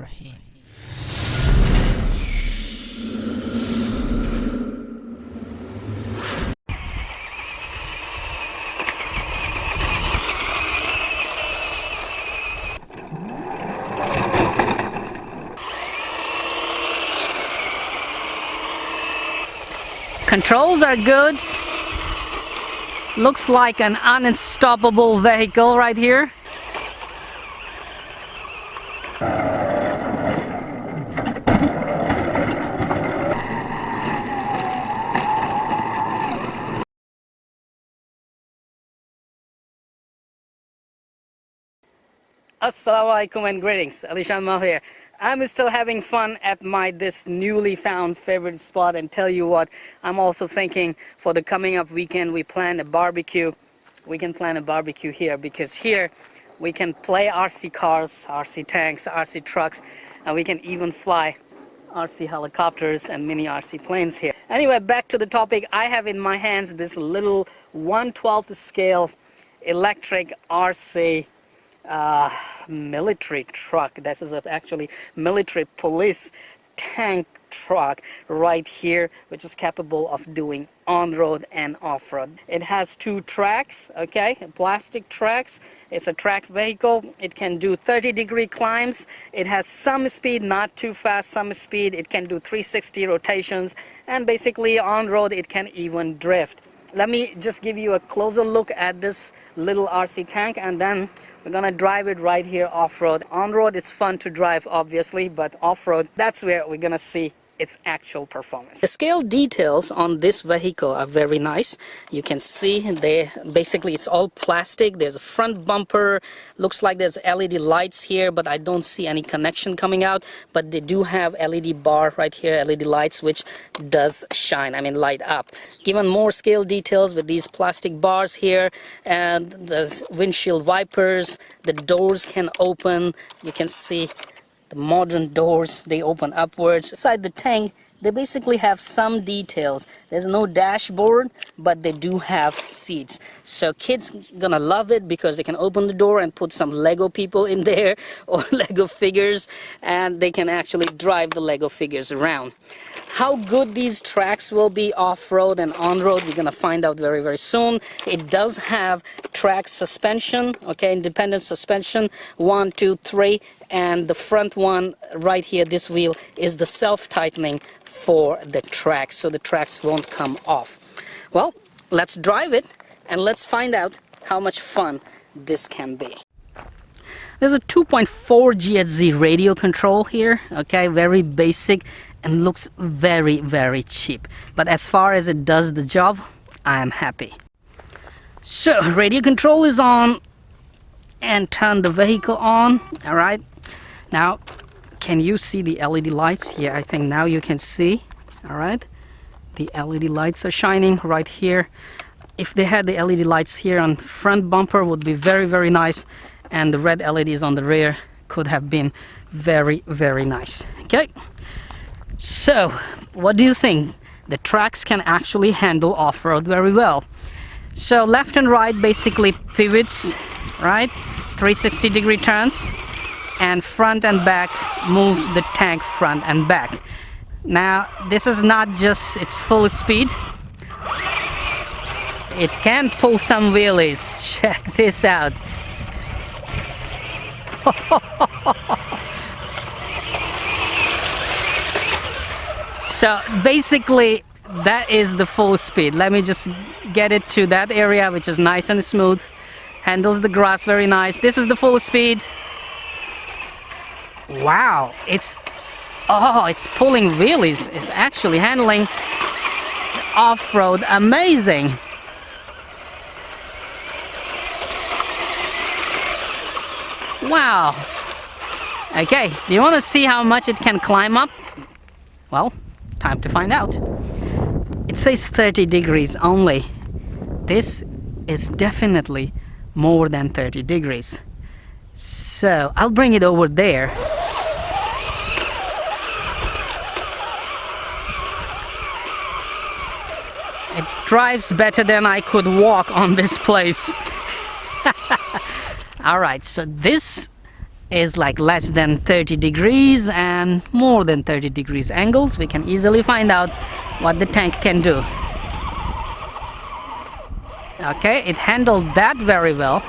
Rahim. Controls are good. Looks like an unstoppable vehicle right here. Assalamualaikum and greetings. Alishan Mal here. I'm still having fun at this newly found favorite spot, and tell you what, I'm also thinking for the coming up weekend we plan a barbecue. We can plan a barbecue here because here we can play RC cars, RC tanks, RC trucks, and we can even fly RC helicopters and mini RC planes here. Anyway, back to the topic. I have in my hands this little 1/12 scale electric RC military truck. This is actually military police tank truck right here, which is capable of doing on-road and off-road. It has 2 tracks, okay, plastic tracks. It's a tracked vehicle. It can do 30-degree climbs. It has some speed, not too fast, some speed. It can do 360 rotations, and basically on-road it can even drift. Let me just give you a closer look at this little RC tank, and then we're gonna drive it right here off-road. On-road it's fun to drive obviously, but off-road, that's where we're gonna see its actual performance. The scale details on this vehicle are very nice. You can see basically it's all plastic. There's a front bumper. Looks like there's LED lights here, but I don't see any connection coming out. But they do have LED bar right here, LED lights, which does shine, light up. Given more scale details with these plastic bars here, and the windshield wipers, the doors can open. You can see the modern doors, they open upwards. Inside the tank, they basically have some details. There's no dashboard, but they do have seats. So kids gonna love it because they can open the door and put some Lego people in there or Lego figures, and they can actually drive the Lego figures around. How good these tracks will be off-road and on-road, we're gonna find out very, very soon. It does have track suspension, okay, independent suspension, 1, 2, 3, and the front one right here, this wheel, is the self-tightening for the tracks, so the tracks won't come off. Well, let's drive it and let's find out how much fun this can be. There's a 2.4 GHz radio control here, okay, very basic, and looks very, very cheap. But as far as it does the job, I am happy. So, radio control is on, and turn the vehicle on. Alright, now can you see the LED lights here? I think now you can see. Alright, the LED lights are shining right here. If they had the LED lights here on front bumper, would be very, very nice, and the red LEDs on the rear could have been very, very nice. Okay, so what do you think? The tracks can actually handle off-road very well. So left and right basically pivots, right, 360-degree turns, and front and back moves the tank front and back. Now this is not just its full speed, it can pull some wheelies. Check this out. So basically that is the full speed. Let me just get it to that area, which is nice and smooth, handles the grass very nice. This is the full speed. Wow, it's pulling wheelies. It's actually handling off-road amazing. Wow. Okay, do you want to see how much it can climb up? Well, time to find out. It says 30 degrees only. This is definitely more than 30 degrees. So I'll bring it over there. It drives better than I could walk on this place. Alright, so this is like less than 30 degrees and more than 30 degrees angles, we can easily find out what the tank can do. Okay, it handled that very well.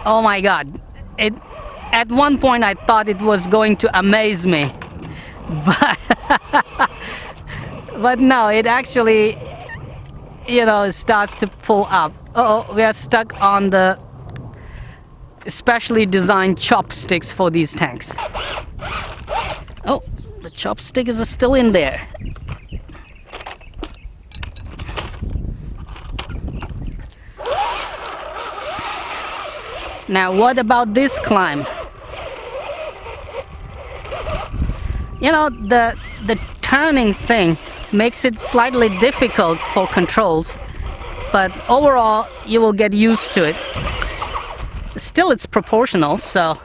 Oh my god, at one point I thought it was going to amaze me, but but no, it actually, you know, starts to pull up. Uh oh, we are stuck on the specially designed chopsticks for these tanks. Oh, the chopstick is still in there. Now what about this climb? You know, the turning thing makes it slightly difficult for controls, but overall you will get used to it. Still, it's proportional, so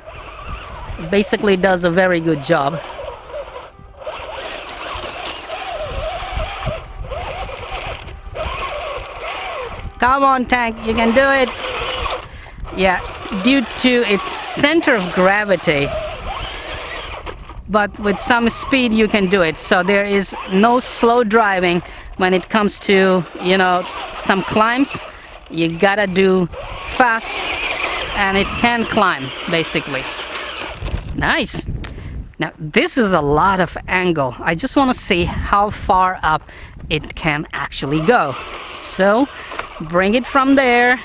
it basically does a very good job. Come on, tank, you can do it. Yeah, due to its center of gravity, but with some speed you can do it. So there is no slow driving when it comes to, you know, some climbs. You gotta do fast, and it can climb basically. Nice. Now this is a lot of angle. I just want to see how far up it can actually go. So bring it from there.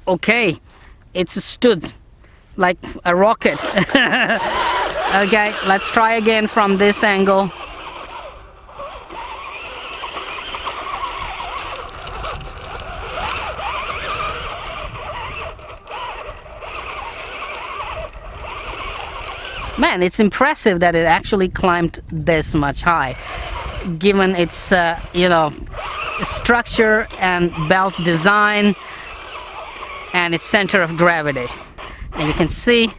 Okay, it's stood like a rocket. Okay, let's try again from this angle. Man, it's impressive that it actually climbed this much high, given its you know, structure and belt design and its center of gravity. And you can see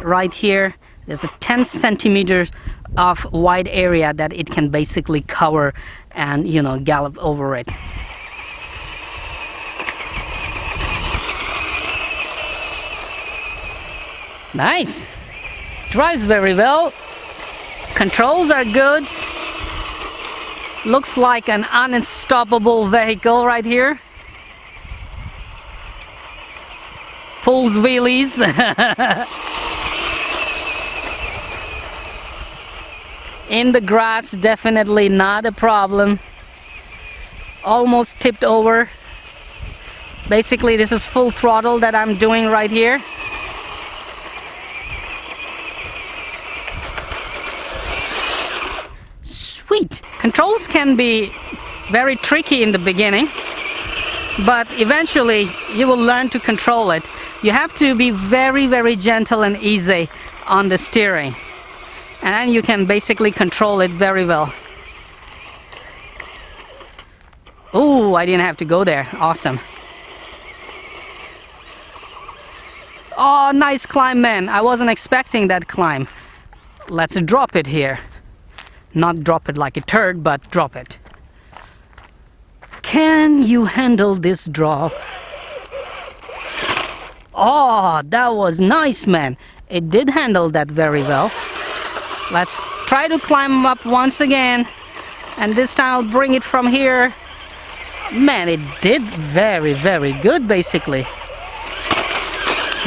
right here there's a 10 centimeters of wide area that it can basically cover and, you know, gallop over it. Nice. Drives very well. Controls are good. Looks like an unstoppable vehicle right here. Pulls wheelies. In the grass, definitely not a problem. Almost tipped over. Basically, this is full throttle that I'm doing right here. Sweet. Controls can be very tricky in the beginning, but eventually you will learn to control it. You have to be very, very gentle and easy on the steering, and then you can basically control it very well. Oh, I didn't have to go there. Awesome. Oh, nice climb, man. I wasn't expecting that climb. Let's drop it here. Not drop it like a turd, but drop it. Can you handle this drop? Oh, that was nice, man. It did handle that very well. Let's try to climb up once again, and this time I'll bring it from here. Man, it did very, very good basically.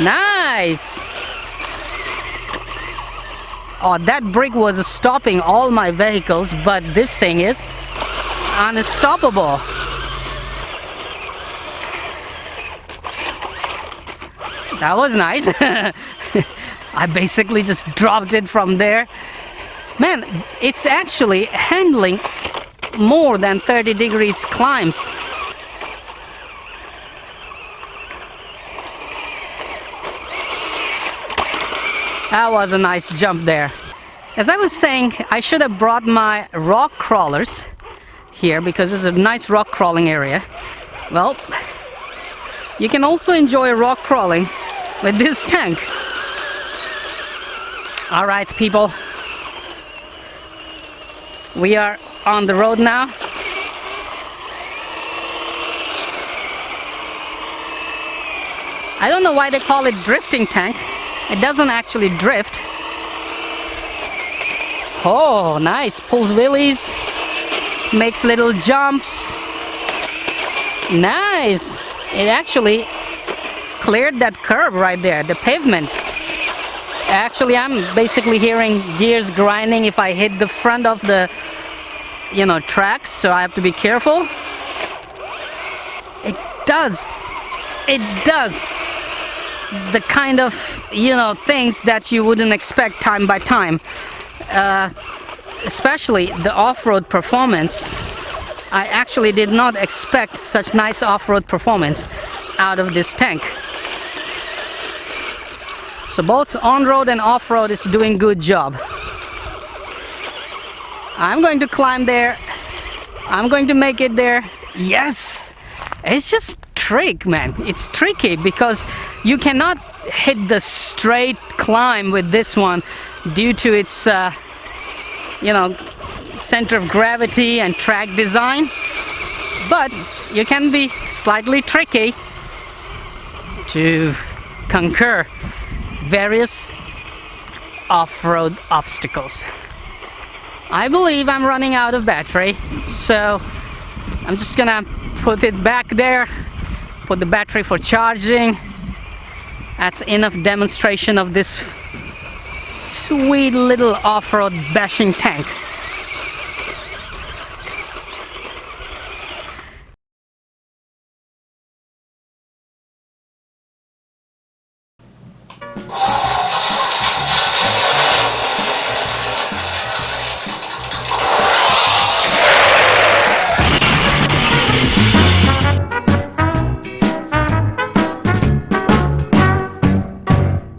Nice. Oh, that brick was stopping all my vehicles, but this thing is unstoppable. That was nice. I basically just dropped it from there. Man, it's actually handling more than 30 degrees climbs. That was a nice jump there. As I was saying, I should have brought my rock crawlers here because it's a nice rock crawling area. Well, you can also enjoy rock crawling with this tank. All right, people, we are on the road now. I don't know why they call it drifting tank. It doesn't actually drift. Oh, nice. Pulls wheelies, makes little jumps. Nice. It actually cleared that curb right there, the pavement. Actually, I'm basically hearing gears grinding if I hit the front of the, tracks, so I have to be careful. It does the kind of, things that you wouldn't expect time by time. Especially the off-road performance. I actually did not expect such nice off-road performance out of this tank. So both on-road and off-road is doing good job. I'm going to climb there. I'm going to make it there. Yes! It's just trick, man. It's tricky because you cannot hit the straight climb with this one due to its, center of gravity and track design. But you can be slightly tricky to conquer various off-road obstacles. I believe I'm running out of battery, so I'm just gonna put it back there, put the battery for charging. That's enough demonstration of this sweet little off-road bashing tank.